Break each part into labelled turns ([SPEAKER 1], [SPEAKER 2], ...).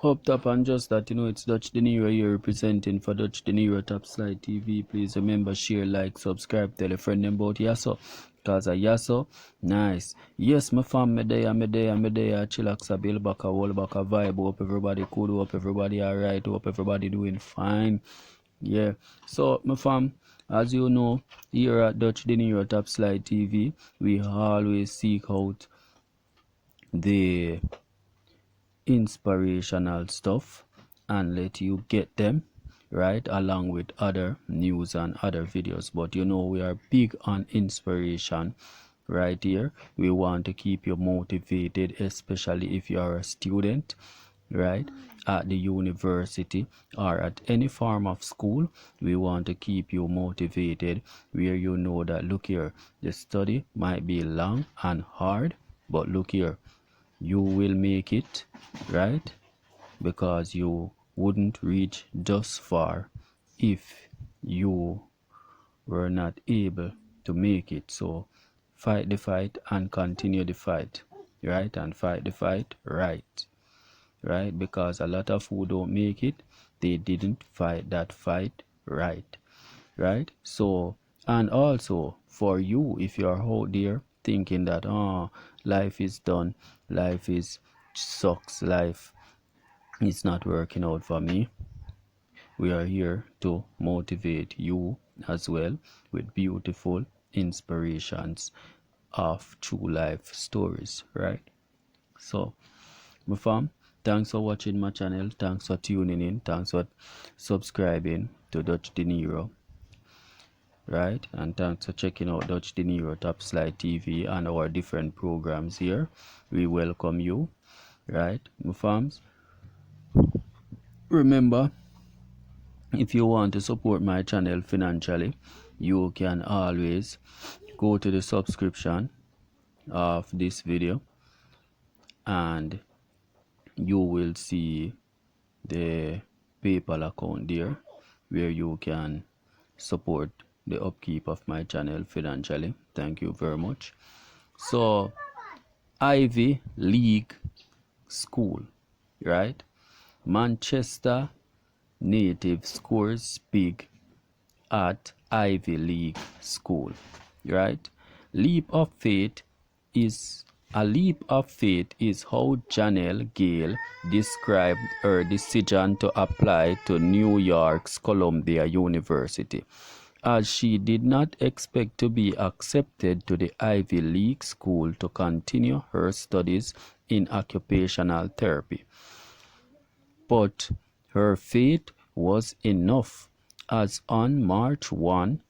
[SPEAKER 1] Up top and just that, it's Dutch Dinero here representing for Dutch Dinero TAPSLIDE TV. Please remember, share, like, subscribe, tell a friend about Yasso. Cause a Yasso, nice. Yes, my fam, me there, chillax a bill back a whole back a vibe. Hope everybody cool, hope everybody alright, hope everybody doing fine. Yeah. So, my fam, as you know, here at Dutch Dinero TAPSLIDE TV, we always seek out the inspirational stuff and let you get them right along with other news and other videos. But we are big on inspiration right here. We want to keep you motivated, especially if you are a student, right, at the university or at any form of school. We want to keep you motivated, where you know that, look here, the study might be long and hard, but look here, you will make it, right? Because you wouldn't reach thus far if you were not able to make it. So fight the fight and continue the fight, right? And fight the fight right, right? Because a lot of who don't make it, they didn't fight that fight right, right? So, and also for you, if you're out there thinking that, oh, life is done, life is sucks, life is not working out for me, we are here to motivate you as well with beautiful inspirations of true life stories, right? So, my fam, thanks for watching my channel, thanks for tuning in, thanks for subscribing to Dutch Dinero, right? And thanks for checking out Dutch Dinero TAPSLIDE TV and our different programs here. We welcome you, right, my fams? Remember, if you want to support my channel financially, you can always go to the subscription of this video and you will see the PayPal account there, where you can support the upkeep of my channel financially. Thank you very much. So, Ivy League School, right? Manchester native scores big at Ivy League School, right? Leap of faith is a leap of faith is how Janelle Gale described her decision to apply to New York's Columbia University, as she did not expect to be accepted to the Ivy League school to continue her studies in occupational therapy. But her faith was enough, as on March 1,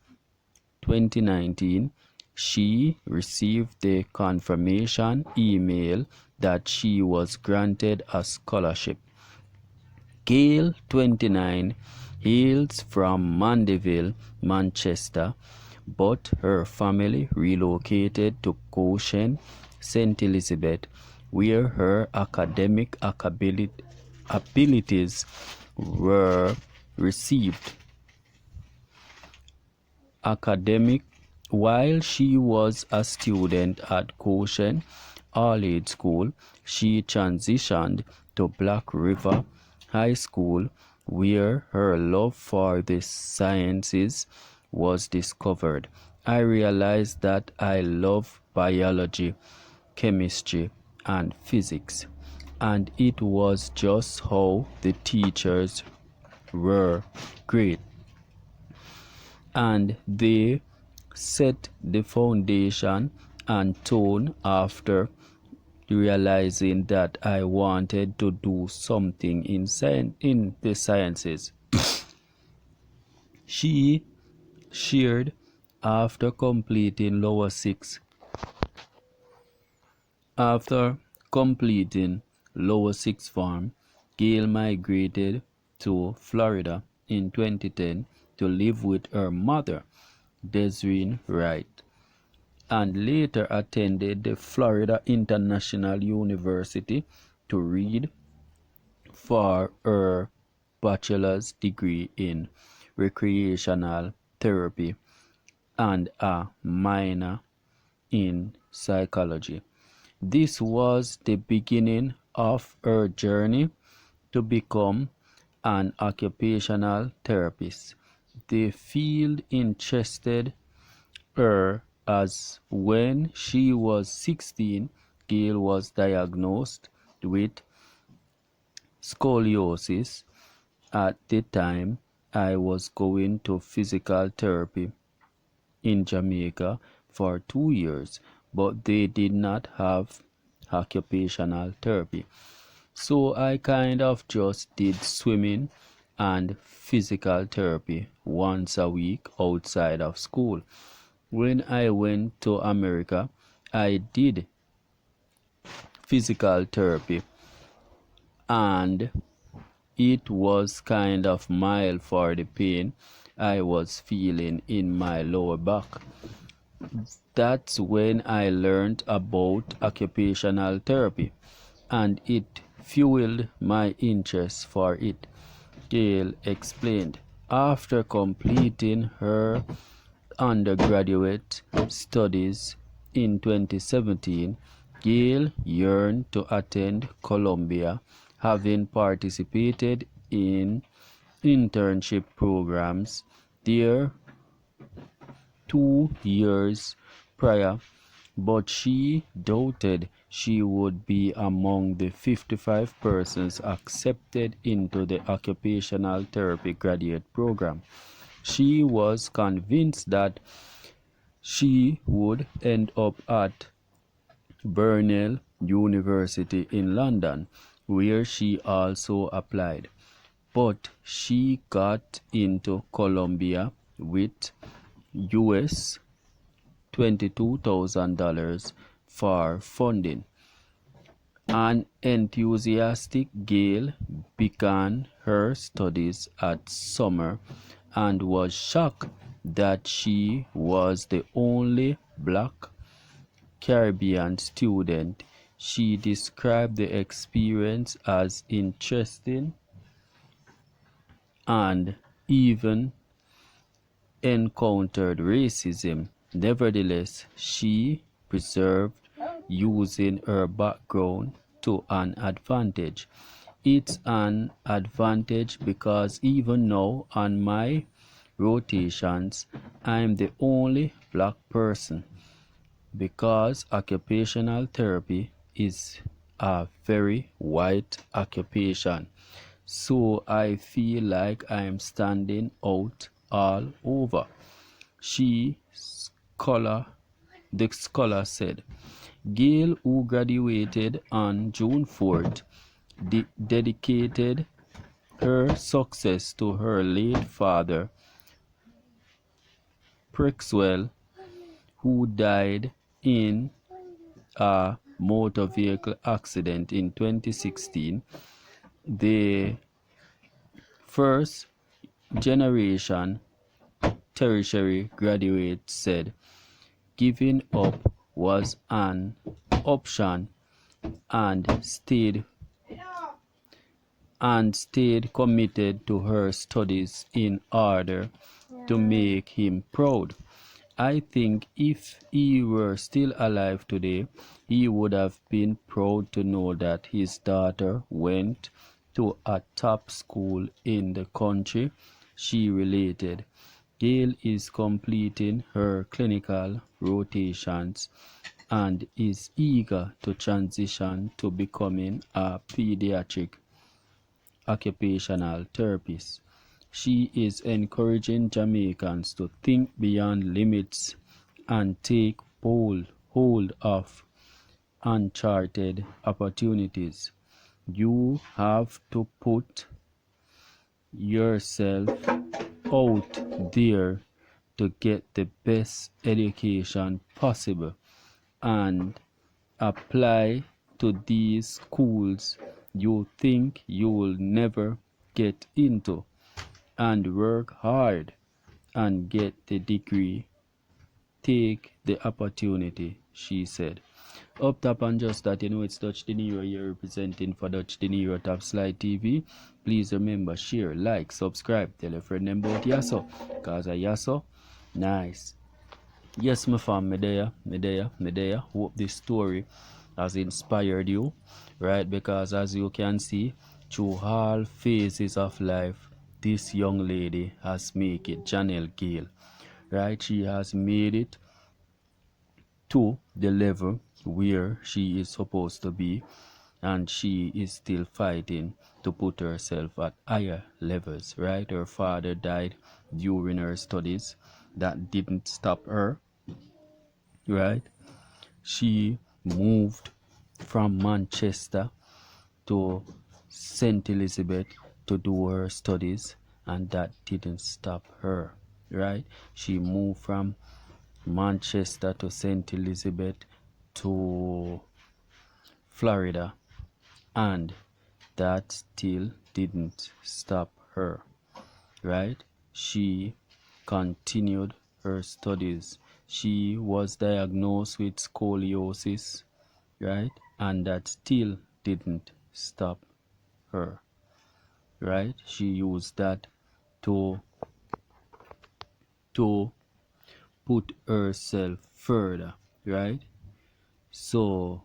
[SPEAKER 1] 2019, she received the confirmation email that she was granted a scholarship. Gail, 29, hails from Mandeville, Manchester, but her family relocated to Goshen, St. Elizabeth, where her academic abilities were received. While she was a student at Goshen All-Age School, she transitioned to Black River High School, where her love for the sciences was discovered. I realized that I love biology, chemistry, and physics, and it was just how the teachers were great, and they set the foundation and tone after realizing that I wanted to do something in the sciences. She shared, after completing lower six form, Gail migrated to Florida in 2010 to live with her mother, Desiree Wright, and later attended the Florida International University to read for her bachelor's degree in recreational therapy and a minor in psychology. This was the beginning of her journey to become an occupational therapist. The field interested her as when she was 16, Gail was diagnosed with scoliosis. At the time, I was going to physical therapy in Jamaica for 2 years, but they did not have occupational therapy. So I kind of just did swimming and physical therapy once a week outside of school. When I went to America, I did physical therapy and it was kind of mild for the pain I was feeling in my lower back. That's when I learned about occupational therapy and it fueled my interest for it, Gail explained. After completing her undergraduate studies in 2017, Gail yearned to attend Columbia, having participated in internship programs there 2 years prior, but she doubted she would be among the 55 persons accepted into the occupational therapy graduate program. She was convinced that she would end up at Brunel University in London, where she also applied. But she got into Columbia with US $22,000 for funding. An enthusiastic Gail began her studies at summer and was shocked that she was the only Black Caribbean student. She described the experience as interesting and even encountered racism. Nevertheless, she persevered, using her background to an advantage. It's an advantage because even now on my rotations, I'm the only Black person because occupational therapy is a very white occupation. So I feel like I'm standing out all over. The scholar said. Gail, who graduated on June 4th, dedicated her success to her late father, Prexwell, who died in a motor vehicle accident in 2016. The first generation tertiary graduate said giving up was an option and stayed committed to her studies in order to make him proud. I think if he were still alive today, he would have been proud to know that his daughter went to a top school in the country, she related. Gail is completing her clinical rotations and is eager to transition to becoming a pediatric occupational therapist. She is encouraging Jamaicans to think beyond limits and take bold hold of uncharted opportunities. You have to put yourself out there to get the best education possible and apply to these schools you think you will never get into and work hard and get the degree. Take the opportunity, she said. Up top and just that, it's Dutch Dinero here representing for Dutch Dinero TAPSLIDE TV. Please remember, share, like, subscribe, tell a friend about Yasso, cause a Yasso, nice. Yes, my fam, me there. Hope this story has inspired you, right? Because as you can see, through all phases of life, this young lady has made it, Janelle Gale, right? She has made it to the level where she is supposed to be, and she is still fighting to put herself at higher levels, right? Her father died during her studies. That didn't stop her, right? She moved from Manchester to St. Elizabeth to do her studies, and that didn't stop her, right? She moved from Manchester to St. Elizabeth to Florida, and that still didn't stop her, right? She continued her studies. She was diagnosed with scoliosis, right? And that still didn't stop her, right? She used that to put herself further, right? So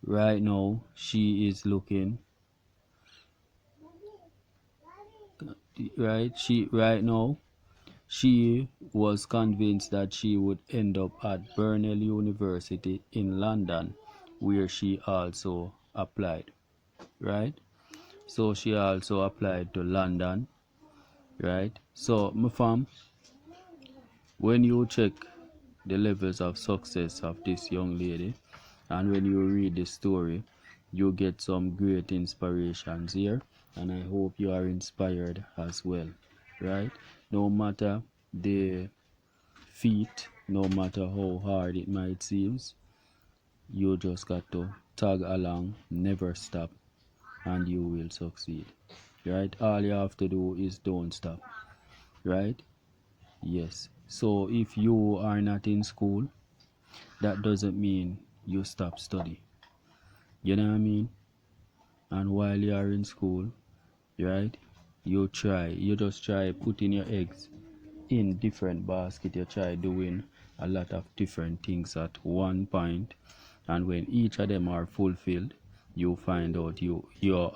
[SPEAKER 1] right now she is looking, right? She was convinced that she would end up at Burnell University in London, where she also applied, right? So she also applied to London, right? So my fam, when you check the levels of success of this young lady, and when you read the story, you get some great inspirations here, and I hope you are inspired as well, right? No matter the feat, no matter how hard it might seem, you just got to tag along, never stop, and you will succeed, right? All you have to do is don't stop, right? Yes. So if you are not in school, that doesn't mean you stop study. You know what I mean? And while you are in school, right, you just try putting your eggs in different basket. You try doing a lot of different things at one point, and when each of them are fulfilled, you find out you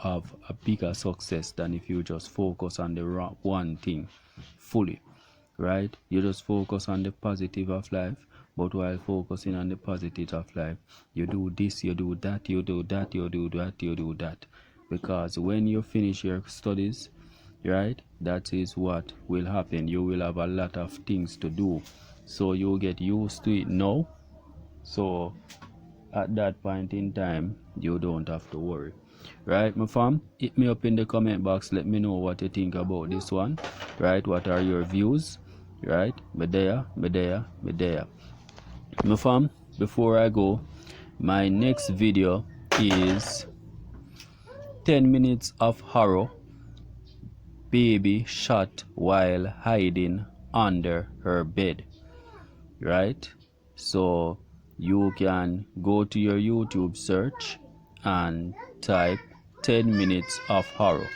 [SPEAKER 1] have a bigger success than if you just focus on the one thing fully, right? You just focus on the positive of life, but while focusing on the positive of life, you do this, you do that, you do that, you do that, you do that. Because when you finish your studies, right, that is what will happen. You will have a lot of things to do. So you get used to it now. So at that point in time, you don't have to worry. Right, my fam? Hit me up in the comment box. Let me know what you think about this one. Right, what are your views? Right, me there. My fam, before I go, my next video is 10 minutes of horror. Baby shot while hiding under her bed. Right? So you can go to your YouTube search and type 10 minutes of horror.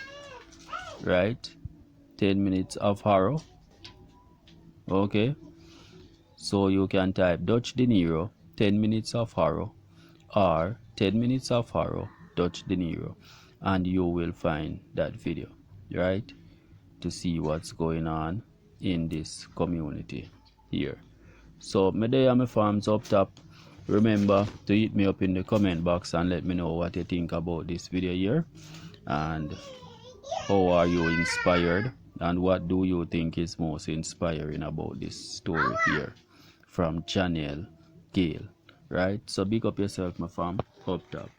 [SPEAKER 1] Right? 10 minutes of horror. Okay? So you can type Dutch Dinero 10 minutes of horror or 10 minutes of horror Dutch Dinero, and you will find that video, right? To see what's going on in this community here. So me there my farms up top. Remember to hit me up in the comment box and let me know what you think about this video here, and how are you inspired, and what do you think is most inspiring about this story here from Janelle Gale, right? So big up yourself, my fam, up top.